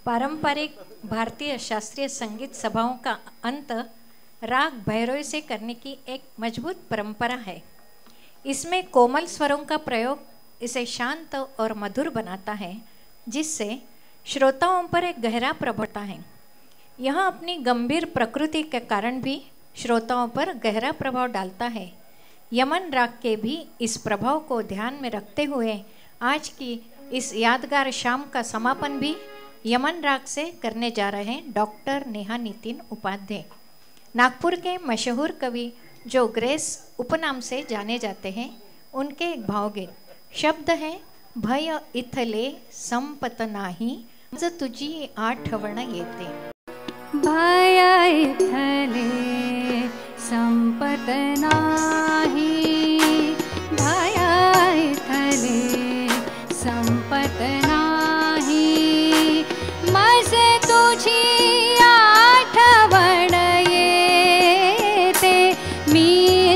पारंपरिक भारतीय शास्त्रीय संगीत सभाओं का अंत राग भैरवी से करने की एक मजबूत परंपरा है। इसमें कोमल स्वरों का प्रयोग इसे शांत और मधुर बनाता है, जिससे श्रोताओं पर एक गहरा प्रभाव पड़ता है। यह अपनी गंभीर प्रकृति के कारण भी श्रोताओं पर गहरा प्रभाव डालता है। यमन राग के भी इस प्रभाव को ध्यान में रखते हुए आज की इस यादगार शाम का समापन भी यमन राग से करने जा रहे हैं डॉक्टर नेहा नितिन उपाध्याय, नागपुर के मशहूर कवि जो ग्रेस उपनाम से जाने जाते हैं। उनके एक भावगीत, शब्द है भय इथले संपत नाही, आज तुझी आठवण येते। भय इथले संपत नाही, भय इथले संपत नाही, मज तुझी आठवण येते। मी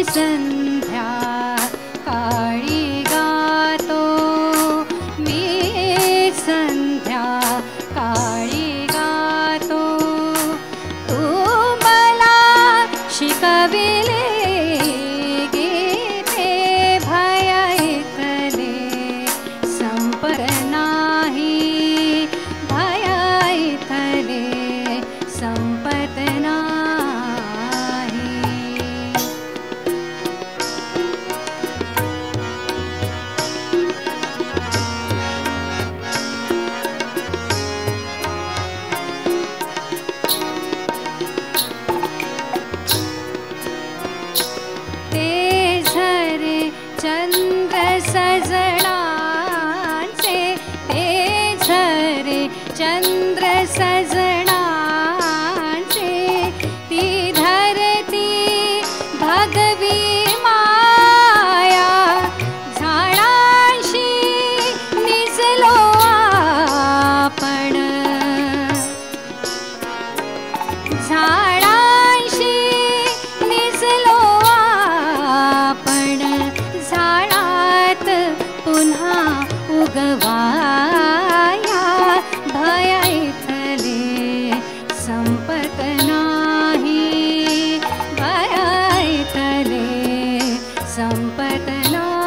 संध्या काळी गातो, मी संध्या काळी गातो, तू मला शिकविले गीते। भय इथले संपत नाही, भय इथले संपत नाही। ते झरे चंद्र सजनाचे, ते झरे चंद्र सजनाचे, ती धरती भगवी माया, झाडांशी निजलो आपण, झाडांशी निजलो आपण, झाडात पुन्हा उगवाया। भय इथले संपत नाही, भय इथले संपत नाही।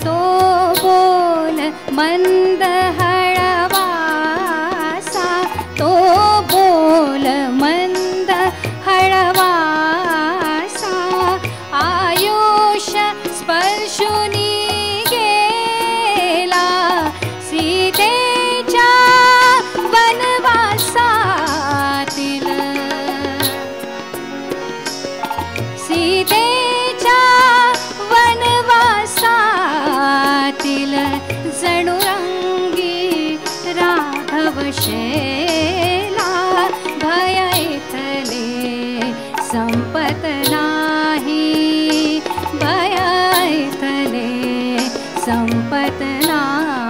तो बोल मंद हळवासा, तो बोल मंद हळवासा, आयुष स्पर्शुनी गेला सीतेच्या वनवासातील, सीतेच्या वनवासातील, जणू रंगी राघव शेला। भय इथले संपत नाही, भय इथले संपत नाही।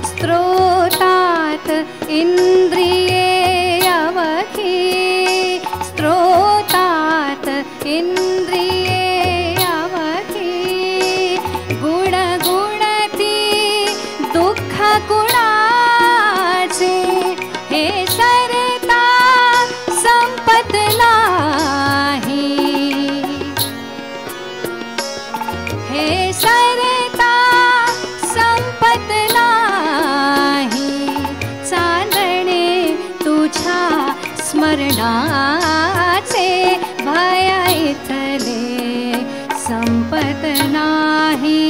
स्त्रोतात इंद्रिये अवखी, स्त्रोतात इंद्रिये अवखी, गुण गुणती दुःख गुणाचे, हे सरता संपत नाही, हे सरता संपत नाही। चांदणे तुझ्या स्मरणाचे, भय इथले संपत नाही।